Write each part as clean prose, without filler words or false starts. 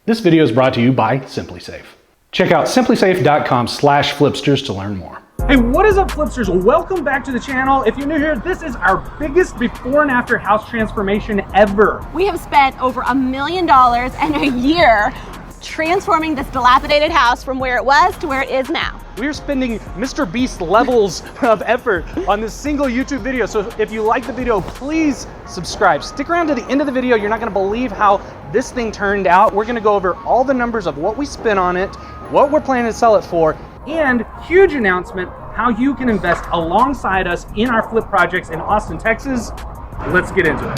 This video is brought to you by SimpliSafe. Check out simplisafe.com/flipsters to learn more. Hey, what is up, Flipsters? Welcome back to the channel. If you're new here, this is our biggest before and after house transformation ever. We have spent over $1 million in a year transforming this dilapidated house from where it was to where it is now. We're spending Mr. Beast levels of effort on this single YouTube video. So if you like the video, please subscribe. Stick around to the end of the video. You're not gonna believe how this thing turned out. We're gonna go over all the numbers of what we spent on it, what we're planning to sell it for, and huge announcement, how you can invest alongside us in our flip projects in Austin, Texas. Let's get into it.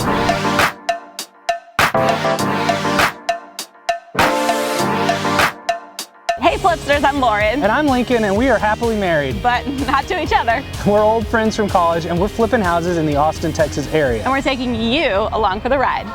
Hey Flipsters, I'm Lauren. And I'm Lincoln, and we are happily married. But not to each other. We're old friends from college, and we're flipping houses in the Austin, Texas area. And we're taking you along for the ride.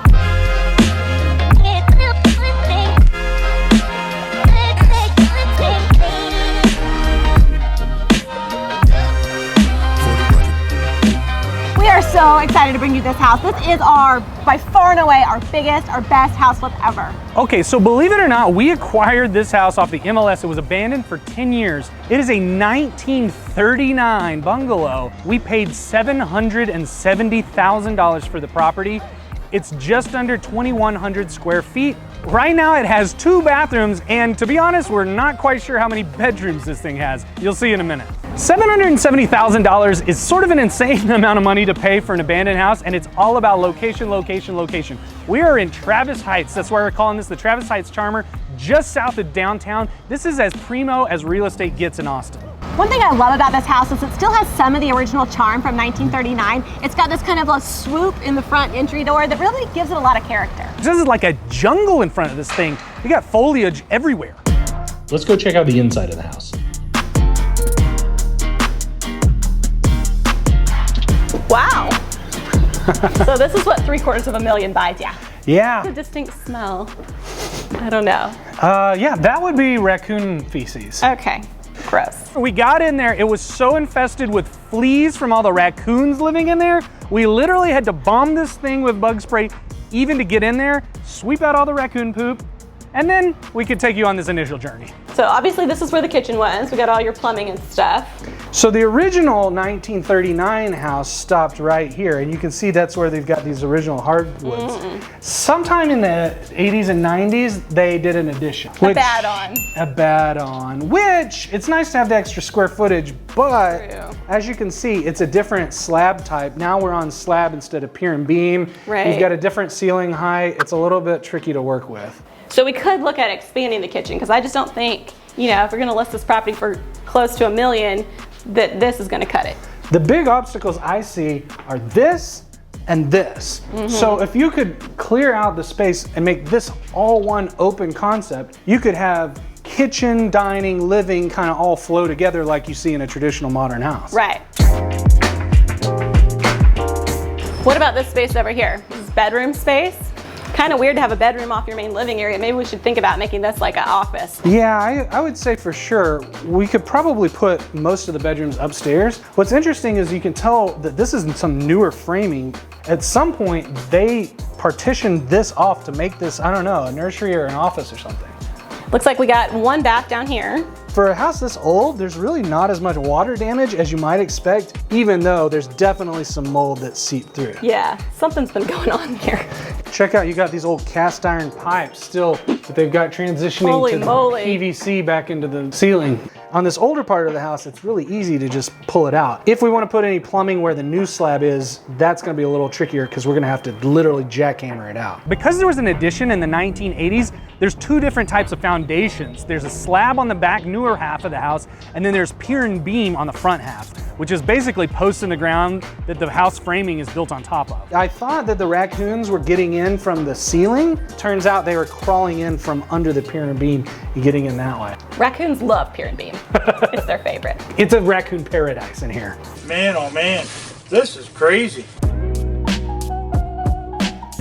We are so excited to bring you this house. This is by far and away, our biggest, our best house flip ever. Okay, so believe it or not, we acquired this house off the MLS. It was abandoned for 10 years. It is a 1939 bungalow. We paid $770,000 for the property. It's just under 2,100 square feet. Right now it has 2 bathrooms, and to be honest, we're not quite sure how many bedrooms this thing has. You'll see in a minute. $770,000 is sort of an insane amount of money to pay for an abandoned house, and it's all about location, location, location. We are in Travis Heights. That's why we're calling this the Travis Heights Charmer, just south of downtown. This is as primo as real estate gets in Austin. One thing I love about this house is it still has some of the original charm from 1939. It's got this kind of a swoop in the front entry door that really gives it a lot of character. This is like a jungle in front of this thing. We got foliage everywhere. Let's go check out the inside of the house. Wow. So this is what $750,000 buys you. Yeah. It's a distinct smell. I don't know. Yeah, that would be raccoon feces. Okay. Gross. We got in there, it was so infested with fleas from all the raccoons living in there. We literally had to bomb this thing with bug spray even to get in there, sweep out all the raccoon poop, and then we could take you on this initial journey. So obviously this is where the kitchen was. We got all your plumbing and stuff. So the original 1939 house stopped right here, and you can see that's where they've got these original hardwoods. Sometime in the 80s and 90s, they did an addition. A add-on. A add-on, which it's nice to have the extra square footage, but as you can see, it's a different slab type. Now we're on slab instead of pier and beam. Right. You've got a different ceiling height. It's a little bit tricky to work with. So we could look at expanding the kitchen, because I just don't think, you know, if we're gonna list this property for close to $1 million, that this is gonna cut it. The big obstacles I see are this and this. So if you could clear out the space and make this all one open concept, you could have kitchen, dining, living kind of all flow together like you see in a traditional modern house. Right. What about this space over here? This is bedroom space. Kind of weird to have a bedroom off your main living area. Maybe we should think about making this like an office. Yeah, I would say for sure. We could probably put most of the bedrooms upstairs. What's interesting is you can tell that this is some newer framing. At some point, they partitioned this off to make this, I don't know, a nursery or an office or something. Looks like we got 1 bath down here. For a house this old, there's really not as much water damage as you might expect, even though there's definitely some mold that seeped through. Yeah, something's been going on here. Check out, you got these old cast iron pipes still that they've got transitioning to the PVC back into the ceiling. On this older part of the house, it's really easy to just pull it out. If we want to put any plumbing where the new slab is, that's going to be a little trickier because we're going to have to literally jackhammer it out. Because there was an addition in the 1980s, there's 2 different types of foundations. There's a slab on the back, newer half of the house, and then there's pier and beam on the front half, which is basically posts in the ground that the house framing is built on top of. I thought that the raccoons were getting in from the ceiling. Turns out they were crawling in from under the pier and beam and getting in that way. Raccoons love pier and beam. It's their favorite. It's a raccoon paradise in here. Man, oh man, this is crazy.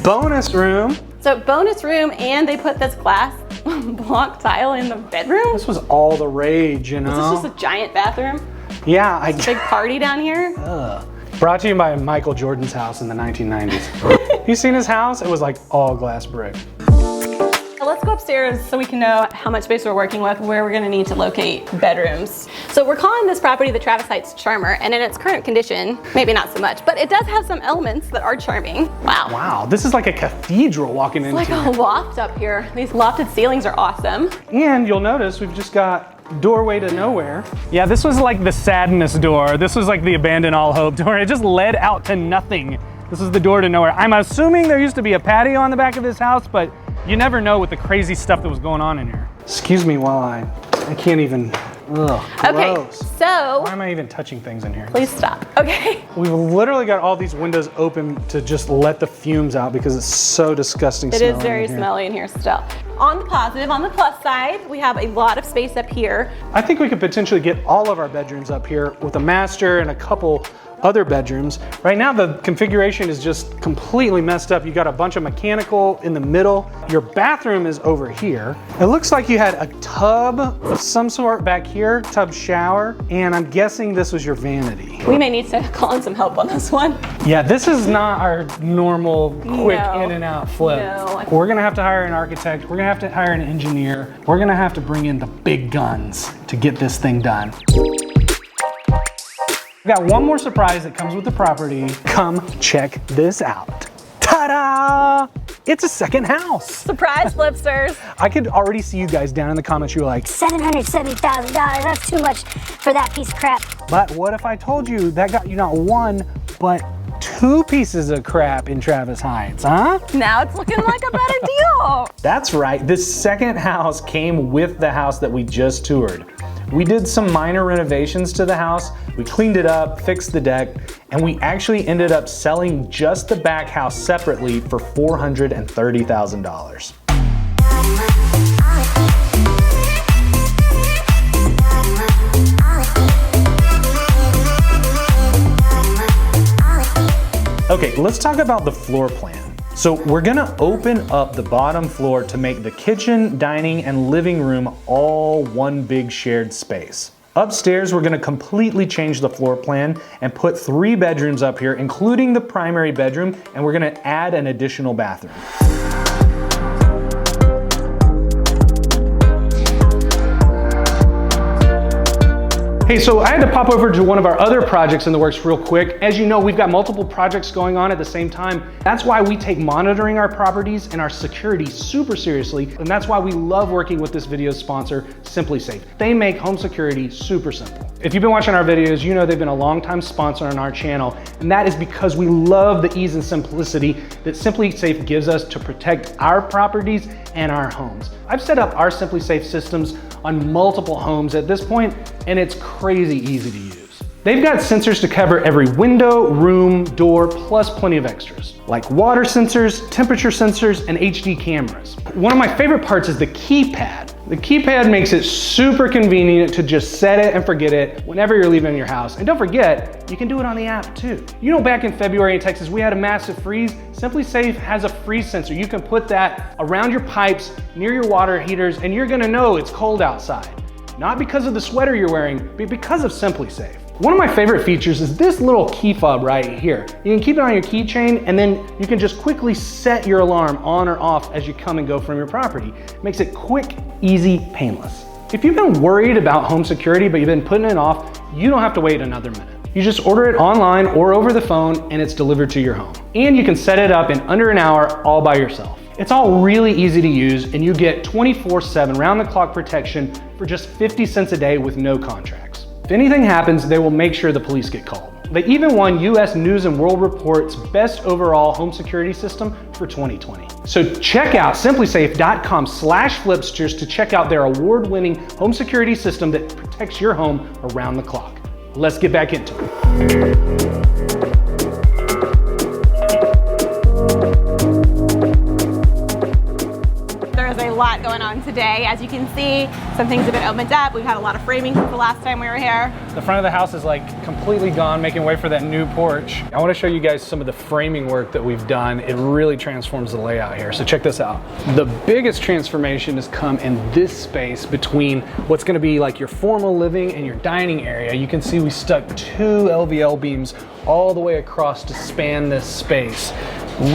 Bonus room. So bonus room, and they put this glass block tile in the bedroom. This was all the rage, you know? This is just a giant bathroom. Yeah. Big party down here. Brought to you by Michael Jordan's house in the 1990s. You seen his house? It was like all glass brick. Let's go upstairs so we can know how much space we're working with, where we're gonna need to locate bedrooms. So we're calling this property the Travis Heights Charmer, and in its current condition, maybe not so much, but it does have some elements that are charming. Wow. Wow, this is like a cathedral walking into. It's like a loft up here. These lofted ceilings are awesome. And you'll notice we've just got doorway to nowhere. Yeah, this was like the sadness door. This was like the abandon all hope door. It just led out to nothing. This is the door to nowhere. I'm assuming there used to be a patio on the back of this house, but you never know with the crazy stuff that was going on in here. Excuse me while I can't even, ugh, okay, gross. so. Why am I even touching things in here? Please stop, okay. We've literally got all these windows open to just let the fumes out because it's so disgusting. It is very smelly in here still. On the positive, on the plus side, we have a lot of space up here. I think we could potentially get all of our bedrooms up here with a master and a couple other bedrooms. Right now the configuration is just completely messed up. You got a bunch of mechanical in the middle. Your bathroom is over here. It looks like you had a tub of some sort back here, tub shower, and I'm guessing this was your vanity. We may need to call in some help on this one. Yeah, this is not our normal quick in and out flip. No. We're gonna have to hire an architect. We're gonna have to hire an engineer. We're gonna have to bring in the big guns to get this thing done. We got one more surprise that comes with the property. Come check this out. Ta-da! It's a second house. Surprise, flipsters. I could already see you guys down in the comments. You were like, $770,000, that's too much for that piece of crap. but what if I told you that got you not one, but two pieces of crap in Travis Heights, huh? Now it's looking like a better deal. That's right, this second house came with the house that we just toured. We did some minor renovations to the house, we cleaned it up, fixed the deck, and we actually ended up selling just the back house separately for $430,000. Okay, let's talk about the floor plan. So we're gonna open up the bottom floor to make the kitchen, dining, and living room all one big shared space. Upstairs, we're gonna completely change the floor plan and put 3 bedrooms up here, including the primary bedroom, and we're gonna add an additional bathroom. Hey, so I had to pop over to one of our other projects in the works real quick. As you know, we've got multiple projects going on at the same time. That's why we take monitoring our properties and our security super seriously. And that's why we love working with this video's sponsor, SimpliSafe. They make home security super simple. If you've been watching our videos, you know they've been a longtime sponsor on our channel. And that is because we love the ease and simplicity that SimpliSafe gives us to protect our properties and our homes. I've set up our SimpliSafe systems on multiple homes at this point, and it's crazy easy to use. They've got sensors to cover every window, room, door, plus plenty of extras, like water sensors, temperature sensors, and HD cameras. One of my favorite parts is the keypad. The keypad makes it super convenient to just set it and forget it whenever you're leaving your house. And don't forget, you can do it on the app too. You know, back in February in Texas, we had a massive freeze. SimpliSafe has a freeze sensor. You can put that around your pipes, near your water heaters, and you're gonna know it's cold outside. Not because of the sweater you're wearing, but because of SimpliSafe. One of my favorite features is this little key fob right here. You can keep it on your keychain, and then you can just quickly set your alarm on or off as you come and go from your property. Makes it quick, easy, painless. If you've been worried about home security, but you've been putting it off, you don't have to wait another minute. You just order it online or over the phone, and it's delivered to your home. And you can set it up in under an hour all by yourself. It's all really easy to use, and you get 24/7 round-the-clock protection for just 50 cents a day with no contracts. If anything happens, they will make sure the police get called. They even won US News and World Report's best overall home security system for 2020. So check out simplisafe.com/flipsters to check out their award-winning home security system that protects your home around the clock. Let's get back into it. Lot going on today. As you can see, some things have been opened up. We've had a lot of framing since the last time we were here. The front of the house is like completely gone, making way for that new porch. I want to show you guys some of the framing work that we've done. It really transforms the layout here. So check this out. The biggest transformation has come in this space between what's going to be like your formal living and your dining area. You can see we stuck 2 LVL beams all the way across to span this space.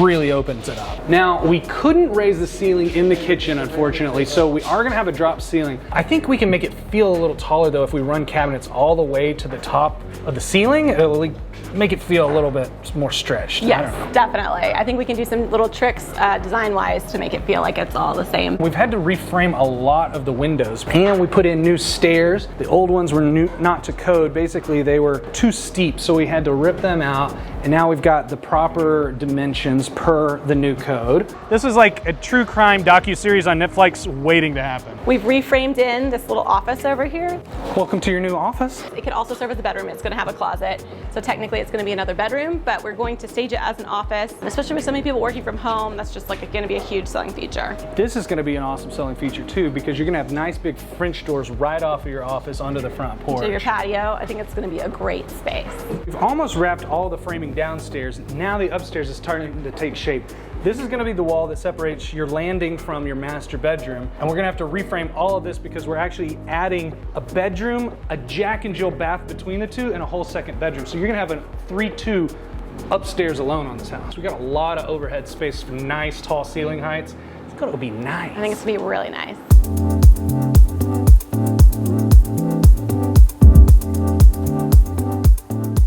really opens it up. Now, we couldn't raise the ceiling in the kitchen, unfortunately, so we are gonna have a drop ceiling. I think we can make it feel a little taller though if we run cabinets all the way to the top of the ceiling. It'll make it feel a little bit more stretched. Yes, definitely. I think we can do some little tricks design-wise to make it feel like it's all the same. We've had to reframe a lot of the windows, and we put in new stairs. The old ones were not to code. Basically, they were too steep, so we had to rip them out, and now we've got the proper dimensions per the new code. This is like a true crime docuseries on Netflix waiting to happen. We've reframed in this little office over here. Welcome to your new office. It could also serve as a bedroom. It's going to have a closet, so technically it's going to be another bedroom, but we're going to stage it as an office. Especially with so many people working from home, that's just like going to be a huge selling feature. This is going to be an awesome selling feature too, because you're going to have nice big French doors right off of your office onto the front porch. To your patio. I think it's going to be a great space. We've almost wrapped all the framing downstairs. Now the upstairs is starting to take shape. This is going to be the wall that separates your landing from your master bedroom, and we're going to have to reframe all of this because we're actually adding a bedroom, a Jack and Jill bath between the two, and a whole second bedroom. So you're going to have a 3-2 upstairs alone on this house. We got a lot of overhead space for nice tall ceiling heights. It's going to be nice. I think it's going to be really nice.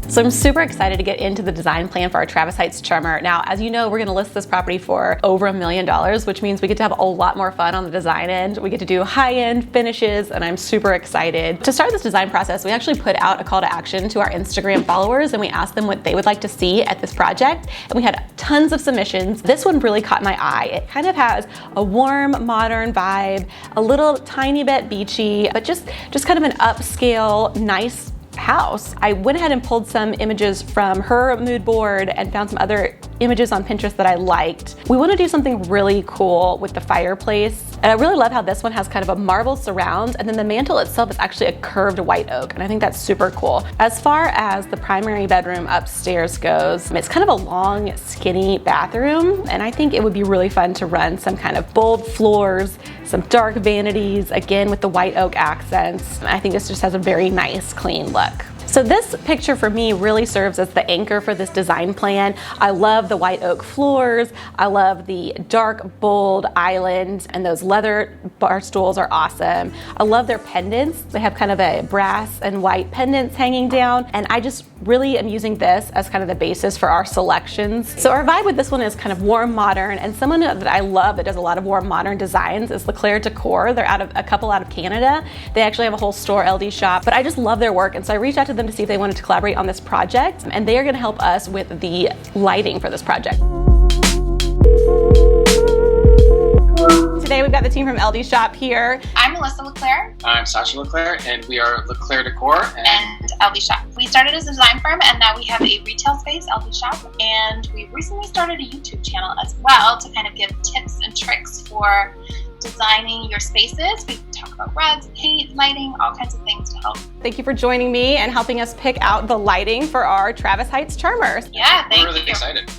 So I'm super excited to get into the design plan for our Travis Heights Charmer. Now, as you know, we're gonna list this property for over $1 million, which means we get to have a lot more fun on the design end. We get to do high-end finishes, and I'm super excited. To start this design process, we actually put out a call to action to our Instagram followers, and we asked them what they would like to see at this project, and we had tons of submissions. This one really caught my eye. It kind of has a warm, modern vibe, a little tiny bit beachy, but just kind of an upscale, nice house. I went ahead and pulled some images from her mood board and found some other images on Pinterest that I liked. We want to do something really cool with the fireplace. And I really love how this one has kind of a marble surround, and then the mantle itself is actually a curved white oak, and I think that's super cool. As far as the primary bedroom upstairs goes, it's kind of a long, skinny bathroom, and I think it would be really fun to run some kind of bold floors, some dark vanities, again with the white oak accents. I think this just has a very nice, clean look. So this picture for me really serves as the anchor for this design plan. I love the white oak floors. I love the dark, bold island, and those leather bar stools are awesome. I love their pendants. They have kind of a brass and white pendants hanging down, and I just really am using this as kind of the basis for our selections. So our vibe with this one is kind of warm, modern, and someone that I love that does a lot of warm, modern designs is Leclerc Decor. They're a couple out of Canada. They actually have a whole store, LD shop, but I just love their work, and so I reached out to them to see if they wanted to collaborate on this project, and they are going to help us with the lighting for this project. Today we've got the team from LD Shop here. I'm Melissa Leclerc. I'm Sasha Leclerc, and we are Leclerc Decor and LD Shop. We started as a design firm, and now we have a retail space, LD Shop, and we recently started a YouTube channel as well to kind of give tips and tricks for designing your spaces. We talk about rugs, paint, lighting, all kinds of things to help. Thank you for joining me and helping us pick out the lighting for our Travis Heights Charmers. Yeah, thank you. We're really excited.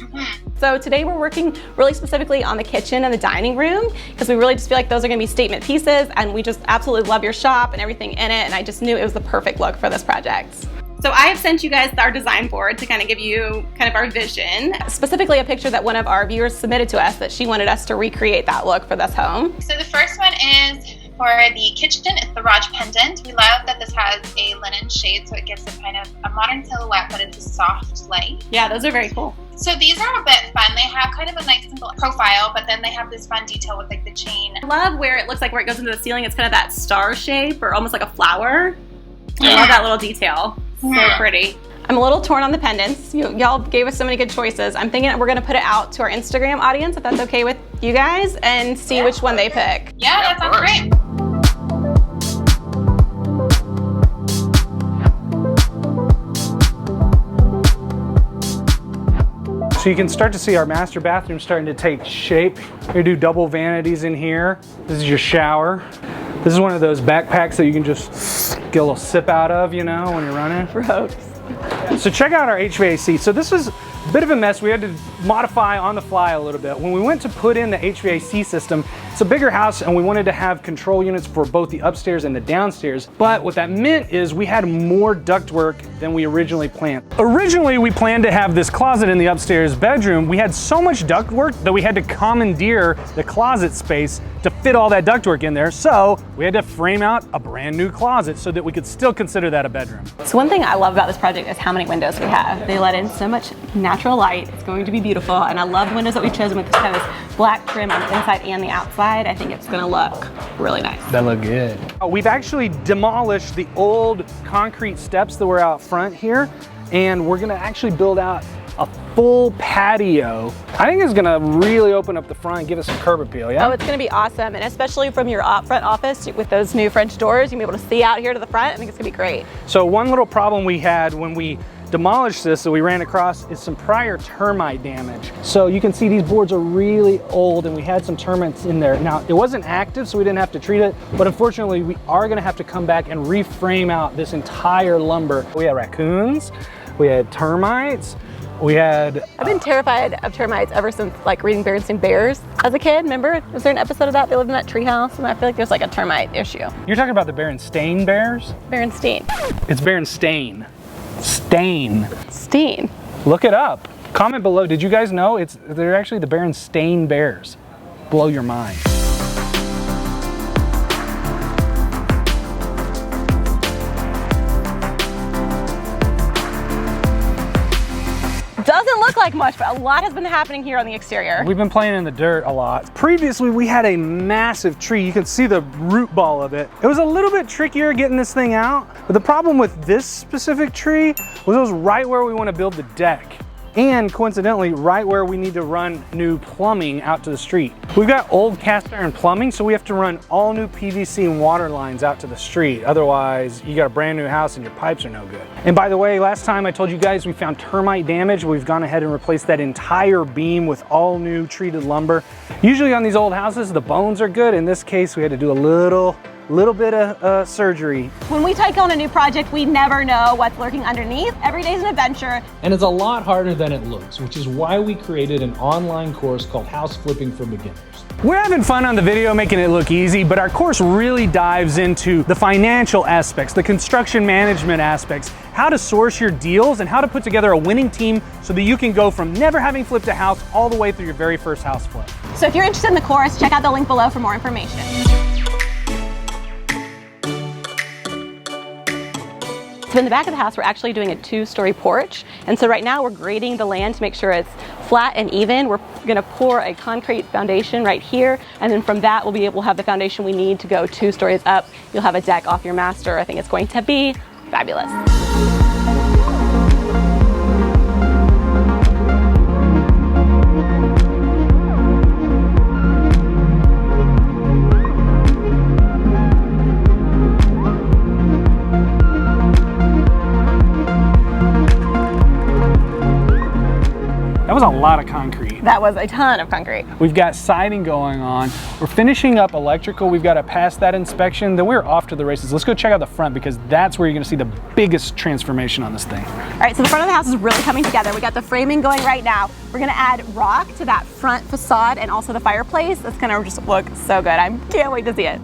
So today we're working really specifically on the kitchen and the dining room because we really just feel like those are going to be statement pieces, and we just absolutely love your shop and everything in it, and I just knew it was the perfect look for this project. So I have sent you guys our design board to kind of give you kind of our vision, specifically a picture that one of our viewers submitted to us that she wanted us to recreate that look for this home. So the first one is for the kitchen. It's the Raj pendant. We love that this has a linen shade, so it gives it kind of a modern silhouette, but it's a soft light. Yeah, those are very cool. So these are a bit fun. They have kind of a nice simple profile, but then they have this fun detail with like the chain. I love where it looks like where it goes into the ceiling, it's kind of that star shape or almost like a flower. I love that little detail. So pretty. I'm a little torn on the pendants. Y'all gave us so many good choices. I'm thinking that we're gonna put it out to our Instagram audience, if that's okay with you guys, and see which one they pick. Yeah, that sounds great. So you can start to see our master bathroom starting to take shape. We're gonna do double vanities in here. This is your shower. This is one of those backpacks that you can just get a little sip out of, you know, when you're running. Gross. So check out our HVAC. So this is a bit of a mess. We had to modify on the fly a little bit. When we went to put in the HVAC system, it's a bigger house and we wanted to have control units for both the upstairs and the downstairs. But what that meant is we had more ductwork than we originally planned. Originally, we planned to have this closet in the upstairs bedroom. We had so much ductwork that we had to commandeer the closet space to fit all that ductwork in there. So we had to frame out a brand new closet so that we could still consider that a bedroom. So one thing I love about this project is how many windows we have. They let in so much natural light. It's going to be beautiful. And I love the windows that we've chosen with this kind of this black trim on the inside and the outside. I think it's gonna look really nice. That look good. We've actually demolished the old concrete steps that were out front here, and we're gonna actually build out a full patio. I think it's gonna really open up the front and give us some curb appeal, yeah? Oh, it's gonna be awesome. And especially from your front office with those new French doors, you'll be able to see out here to the front. I think it's gonna be great. So one little problem we had when we demolished this that we ran across is some prior termite damage. So you can see these boards are really old and we had some termites in there. Now, it wasn't active, so we didn't have to treat it, but unfortunately, we are gonna have to come back and reframe out this entire lumber. We had raccoons, we had termites, we had... I've been terrified of termites ever since like reading Berenstain Bears as a kid. Remember, was there an episode of that? They lived in that treehouse and I feel like there's like a termite issue. You're talking about the Berenstain Bears? Berenstain. It's Berenstain. Stain. Steen. Look it up. Comment below. Did you guys know they're actually the Berenstain Bears? Blow your mind. Doesn't look like much, but a lot has been happening here on the exterior. We've been playing in the dirt a lot. Previously, we had a massive tree. You can see the root ball of it. It was a little bit trickier getting this thing out, but the problem with this specific tree was it was right where we want to build the deck. And coincidentally, right where we need to run new plumbing out to the street. We've got old cast iron plumbing, so we have to run all new PVC and water lines out to the street. Otherwise, you got a brand new house and your pipes are no good. And by the way, last time I told you guys we found termite damage. We've gone ahead and replaced that entire beam with all new treated lumber. Usually on these old houses, the bones are good. In this case, we had to do a little bit of surgery. When we take on a new project, we never know what's lurking underneath. Every day's an adventure. And it's a lot harder than it looks, which is why we created an online course called House Flipping for Beginners. We're having fun on the video, making it look easy, but our course really dives into the financial aspects, the construction management aspects, how to source your deals, and how to put together a winning team so that you can go from never having flipped a house all the way through your very first house flip. So if you're interested in the course, check out the link below for more information. So in the back of the house, we're actually doing a 2-story porch. And so right now we're grading the land to make sure it's flat and even. We're gonna pour a concrete foundation right here. And then from that, we'll be able to have the foundation we need to go 2 stories up. You'll have a deck off your master. I think it's going to be fabulous. That was a lot of concrete. That was a ton of concrete. We've got siding going on. We're finishing up electrical. We've got to pass that inspection. Then we're off to the races. Let's go check out the front because that's where you're going to see the biggest transformation on this thing. All right, so the front of the house is really coming together. We got the framing going right now. We're gonna add rock to that front facade and also the fireplace. That's gonna just look so good. I can't wait to see it.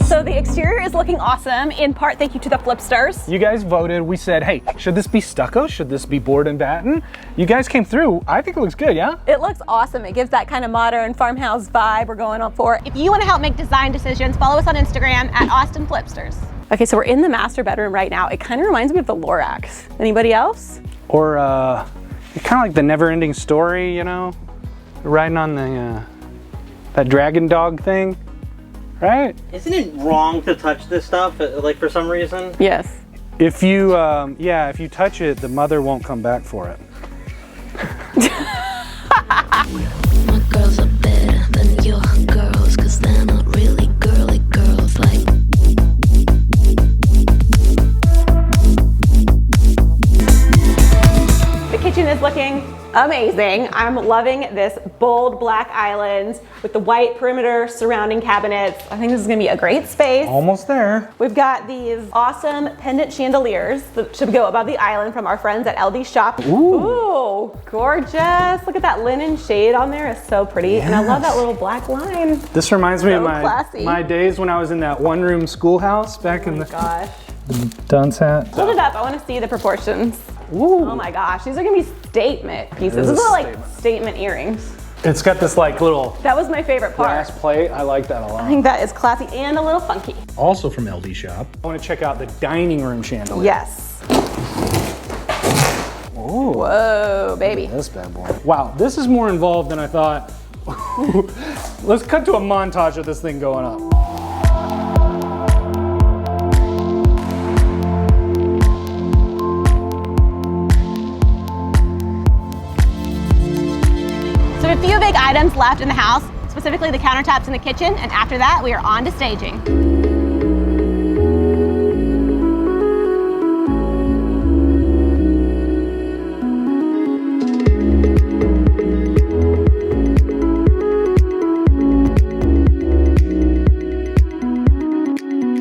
So the exterior is looking awesome, in part thank you to the Flipsters. You guys voted. We said, hey, should this be stucco? Should this be board and batten? You guys came through. I think it looks good, yeah? It looks awesome. It gives that kind of modern farmhouse vibe we're going up for. If you want to help make design decisions, follow us on Instagram at Austin Flipsters. Okay, so we're in the master bedroom right now. It kind of reminds me of the Lorax. Anybody else? Or it's kind of like the never-ending story, you know? Riding on the that dragon dog thing. Right? Isn't it wrong to touch this stuff, like for some reason? Yes. If you, yeah, if you touch it, the mother won't come back for it. My girls are better than your girls, 'cause they're not really girly girls like. The kitchen is looking amazing. I'm loving this bold black island with the white perimeter surrounding cabinets. I think this is gonna be a great space. Almost there. We've got these awesome pendant chandeliers that should go above the island from our friends at LD Shop. Ooh, gorgeous. Look at that linen shade on there, it's so pretty. Yes. And I love that little black line. This reminds me of my days when I was in that one-room schoolhouse back in the dunce hat. Hold it up, I wanna see the proportions. Ooh. Oh my gosh, these are gonna be statement pieces. These are like statement earrings. It's got this like little that was my favorite part. Brass plate. I like that a lot. I think that is classy and a little funky. Also from LD Shop. I want to check out the dining room chandelier. Yes. Ooh. Whoa, baby. This bad boy. Wow, this is more involved than I thought. Let's cut to a montage of this thing going up. So a few big items left in the house, specifically the countertops in the kitchen, and after that, we are on to staging.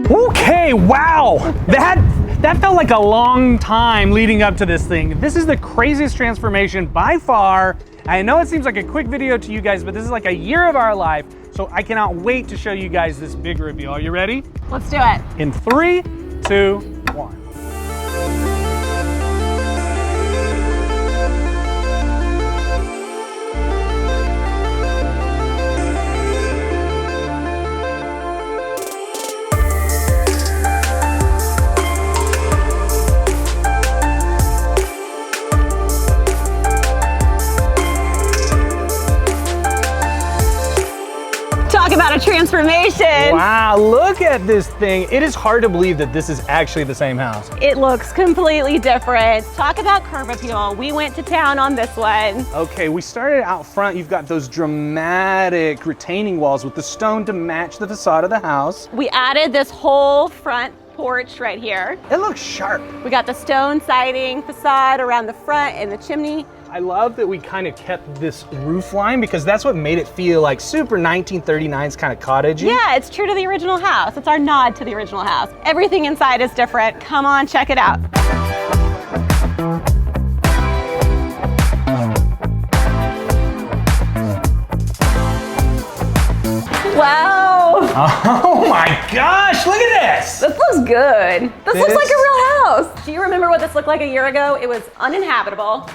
Okay, wow! That felt like a long time leading up to this thing. This is the craziest transformation by far. I know it seems like a quick video to you guys, but this is like a year of our life, so I cannot wait to show you guys this big reveal. Are you ready? Let's do it. In 3, 2, 1. About a transformation. Wow, look at this thing. It is hard to believe that this is actually the same house. It looks completely different. Talk about curb appeal. We went to town on this one. Okay, we started out front. You've got those dramatic retaining walls with the stone to match the facade of the house. We added this whole front porch right here. It looks sharp. We got the stone siding facade around the front and the chimney. I love that we kind of kept this roof line because that's what made it feel like super 1939s kind of cottagey. Yeah, it's true to the original house. It's our nod to the original house. Everything inside is different. Come on, check it out. Wow. Oh my gosh, look at this. This looks good. This looks like a real house. Do you remember what this looked like a year ago? It was uninhabitable.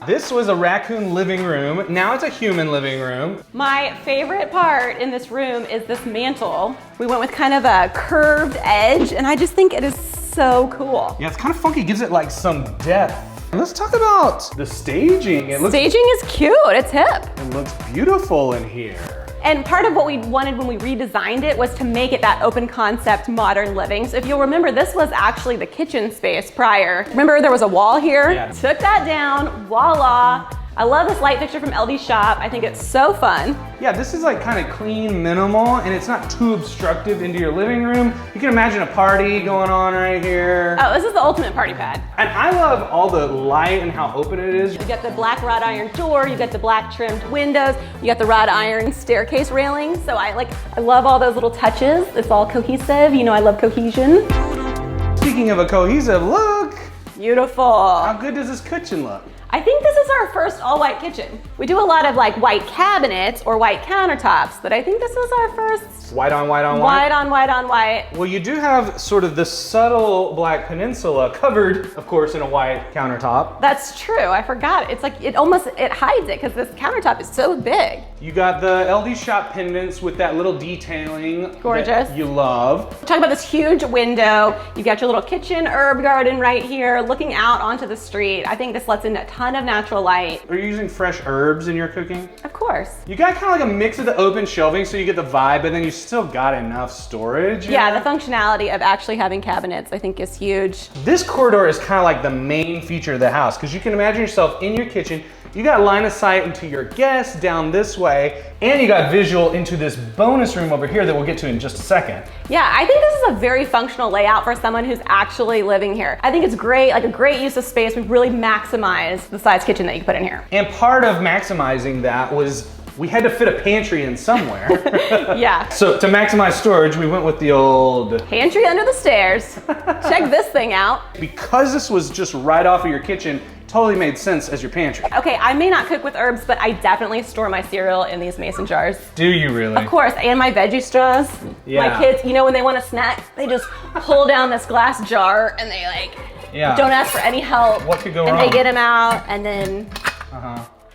This was a raccoon living room. Now it's a human living room. My favorite part in this room is this mantle. We went with kind of a curved edge, and I just think it is so cool. Yeah, it's kind of funky. It gives it like some depth. Let's talk about the staging. Staging is cute. It's hip. It looks beautiful in here. And part of what we wanted when we redesigned it was to make it that open concept modern living. So if you'll remember, this was actually the kitchen space prior. Remember there was a wall here? Yeah. Took that down, voila. I love this light fixture from LD Shop. I think it's so fun. Yeah, this is like kind of clean, minimal, and it's not too obstructive into your living room. You can imagine a party going on right here. Oh, this is the ultimate party pad. And I love all the light and how open it is. You got the black wrought iron door, you got the black trimmed windows, you got the wrought iron staircase railing. So I love all those little touches. It's all cohesive. You know I love cohesion. Speaking of a cohesive look. Beautiful. How good does this kitchen look? I think this is our first all-white kitchen. We do a lot of like white cabinets or white countertops, but I think this is our first white on white on white. White on white on white. Well, you do have sort of the subtle black peninsula covered, of course, in a white countertop. That's true. I forgot. It's like it hides it because this countertop is so big. You got the LD Shop pendants with that little detailing. Gorgeous. That you love. Talk about this huge window. You got your little kitchen herb garden right here, looking out onto the street. I think this lets in a ton of natural light. Are you using fresh herbs in your cooking? Of course. You got kind of like a mix of the open shelving so you get the vibe, but then you still got enough storage. Yeah, the functionality of actually having cabinets I think is huge. This corridor is kind of like the main feature of the house because you can imagine yourself in your kitchen. You got line of sight into your guests down this way, and you got visual into this bonus room over here that we'll get to in just a second. Yeah, I think this is a very functional layout for someone who's actually living here. I think it's great, like a great use of space. We've really maximized the size kitchen that you put in here. And part of maximizing that was we had to fit a pantry in somewhere. Yeah. So to maximize storage, we went with the old pantry under the stairs. Check this thing out. Because this was just right off of your kitchen, totally made sense as your pantry. Okay, I may not cook with herbs, but I definitely store my cereal in these mason jars. Do you really? Of course, and my veggie straws. Yeah. My kids, you know, when they want a snack, they just pull down this glass jar and they like, don't ask for any help. What could go wrong? wrong? And they get them out and then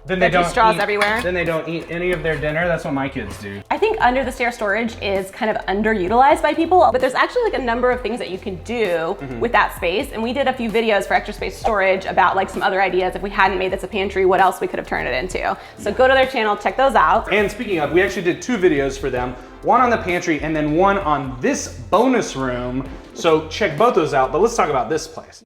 Then they don't straws eat, everywhere. Then they don't eat any of their dinner. That's what my kids do. I think under the stair storage is kind of underutilized by people, but there's actually like a number of things that you can do with that space. And we did a few videos for ExtraSpace storage about like some other ideas. If we hadn't made this a pantry, what else we could have turned it into. So go to their channel, check those out. And speaking of, we actually did 2 videos for them. One on the pantry and then one on this bonus room. So check both those out, but let's talk about this place.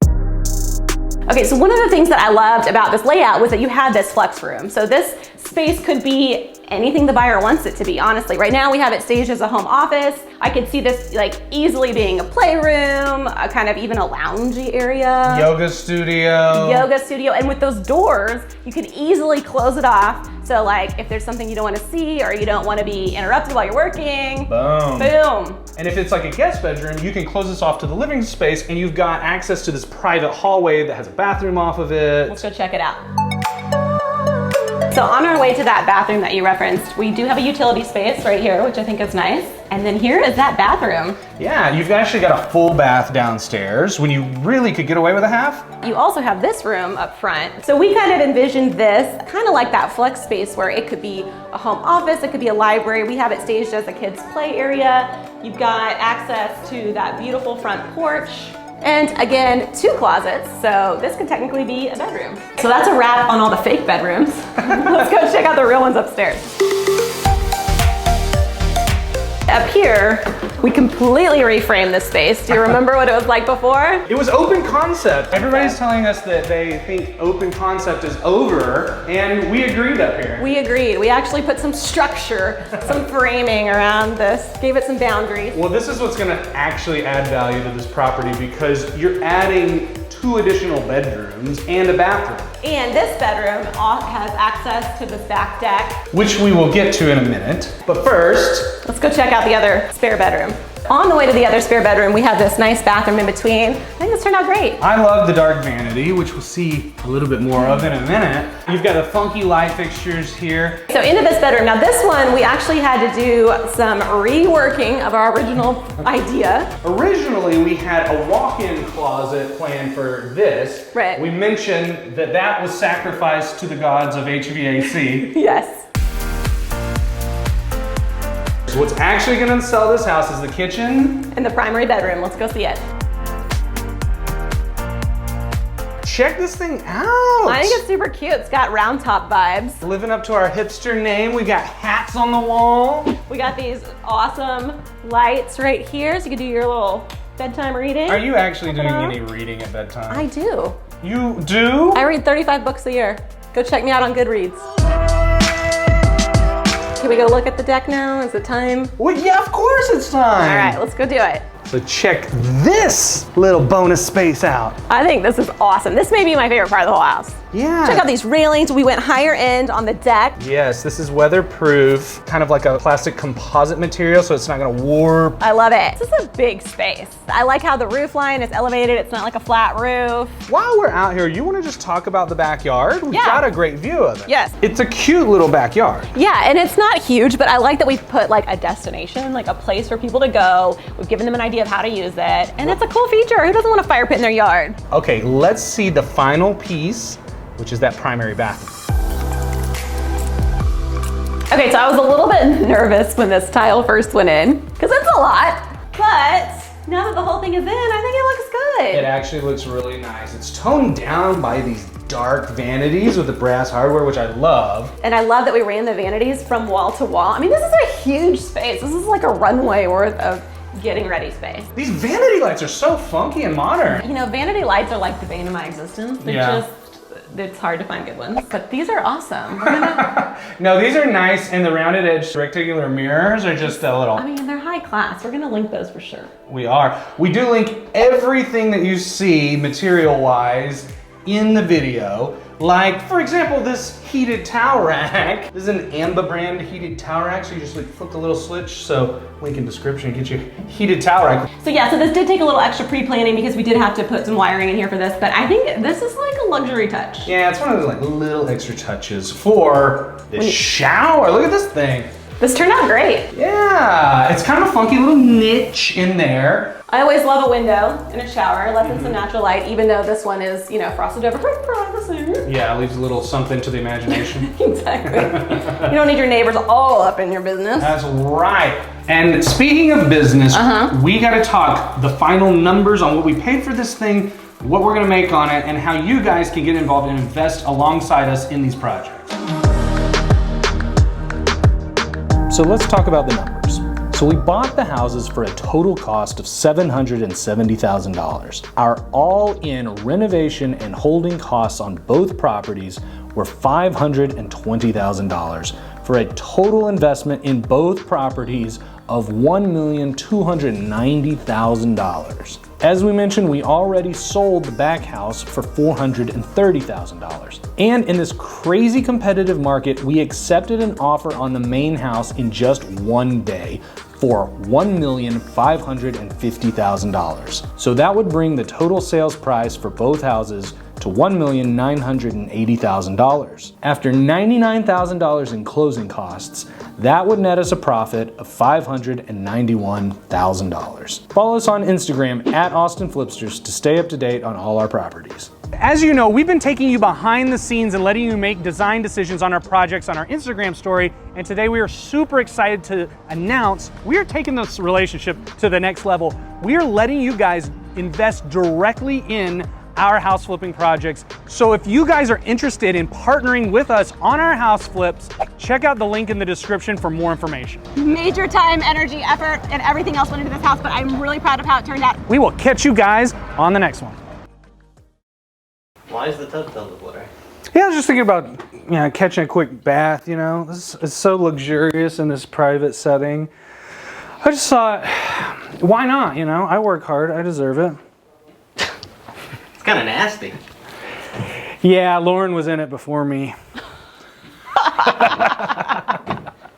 Okay, so one of the things that I loved about this layout was that you had this flex room. So this space could be anything the buyer wants it to be, honestly. Right now we have it staged as a home office. I could see this like easily being a playroom, a kind of even a loungy area. Yoga studio. Yoga studio, and with those doors, you can easily close it off. So like if there's something you don't want to see or you don't want to be interrupted while you're working, boom. Boom. And if it's like a guest bedroom, you can close this off to the living space and you've got access to this private hallway that has a bathroom off of it. Let's go check it out. So on our way to that bathroom that you referenced, we do have a utility space right here, which I think is nice. And then here is that bathroom. Yeah, you've actually got a full bath downstairs when you really could get away with a half. You also have this room up front. So we kind of envisioned this kind of like that flex space where it could be a home office, it could be a library. We have it staged as a kids' play area. You've got access to that beautiful front porch. And again, 2 closets, so this could technically be a bedroom. So that's a wrap on all the fake bedrooms. Let's go check out the real ones upstairs. Up here, we completely reframed this space. Do you remember what it was like before? It was open concept. Everybody's telling us that they think open concept is over, and we agreed up here. We agreed. We actually put some structure, some framing around this, gave it some boundaries. Well, this is what's gonna actually add value to this property because you're adding 2 additional bedrooms and a bathroom. And this bedroom has access to this back deck, which we will get to in a minute. But first, let's go check out the other spare bedroom. On the way to the other spare bedroom, we have this nice bathroom in between. I think this turned out great. I love the dark vanity, which we'll see a little bit more of in a minute. You've got the funky light fixtures here. So into this bedroom. Now this one, we actually had to do some reworking of our original idea. Originally, we had a walk-in closet planned for this. Right. We mentioned that that was sacrificed to the gods of HVAC. Yes. So what's actually gonna sell this house is the kitchen. And the primary bedroom. Let's go see it. Check this thing out. I think it's super cute. It's got round top vibes. Living up to our hipster name, we got hats on the wall. We got these awesome lights right here, so you can do your little bedtime reading. Are you actually doing any reading at bedtime? I do. You do? I read 35 books a year. Go check me out on Goodreads. Can we go look at the deck now? Is it time? Well, yeah, of course it's time. All right, let's go do it. So check this little bonus space out. I think this is awesome. This may be my favorite part of the whole house. Yeah. Check out these railings. We went higher end on the deck. Yes, this is weatherproof, kind of like a plastic composite material, so it's not gonna warp. I love it. This is a big space. I like how the roof line is elevated. It's not like a flat roof. While we're out here, you wanna just talk about the backyard? We've got a great view of it. Yes. It's a cute little backyard. Yeah, and it's not huge, but I like that we've put like a destination, like a place for people to go. We've given them an idea of how to use it, and it's a cool feature. Who doesn't want a fire pit in their yard? Okay, let's see the final piece, which is that primary bathroom. Okay, so I was a little bit nervous when this tile first went in, because it's a lot, but now that the whole thing is in, I think it looks good. It actually looks really nice. It's toned down by these dark vanities with the brass hardware, which I love. And I love that we ran the vanities from wall to wall. I mean, this is a huge space. This is like a runway worth of getting ready space. These vanity lights are so funky and modern. You know, vanity lights are like the bane of my existence. They're it's hard to find good ones, but these are awesome. No, these are nice, and the rounded edge rectangular mirrors are just a little. I mean, they're high class. We're gonna link those for sure. We are. We do link everything that you see material-wise in the video. Like, for example, this heated towel rack. This is an Amba brand heated towel rack, so you just like flip the little switch. So link in description, get you heated towel rack. So yeah, so this did take a little extra pre-planning because we did have to put some wiring in here for this, but I think this is like a luxury touch. Yeah, it's one of those like little extra touches for the shower. Look at this thing. This turned out great. Yeah, it's kind of a funky little niche in there. I always love a window in a shower, lets in some natural light, even though this one is, you know, frosted over for privacy. Yeah, it leaves a little something to the imagination. Exactly. You don't need your neighbors all up in your business. That's right. And speaking of business, we gotta talk the final numbers on what we paid for this thing, what we're gonna make on it, and how you guys can get involved and invest alongside us in these projects. So let's talk about the numbers. So we bought the houses for a total cost of $770,000. Our all-in renovation and holding costs on both properties were $520,000 for a total investment in both properties of $1,290,000. As we mentioned, we already sold the back house for $430,000. And in this crazy competitive market, we accepted an offer on the main house in just one day for $1,550,000. So that would bring the total sales price for both houses to $1,980,000. After $99,000 in closing costs, that would net us a profit of $591,000. Follow us on Instagram at Austin Flipsters to stay up to date on all our properties. As you know, we've been taking you behind the scenes and letting you make design decisions on our projects on our Instagram story. And today we are super excited to announce we are taking this relationship to the next level. We are letting you guys invest directly in our house flipping projects. So if you guys are interested in partnering with us on our house flips, check out the link in the description for more information. Major time, energy, effort, and everything else went into this house, but I'm really proud of how it turned out. We will catch you guys on the next one. Why is the tub filled with water? Yeah, I was just thinking about, you know, catching a quick bath, you know. This is so luxurious in this private setting. I just thought, why not, you know? I work hard, I deserve it. It's kind of nasty. Yeah, Lauren was in it before me.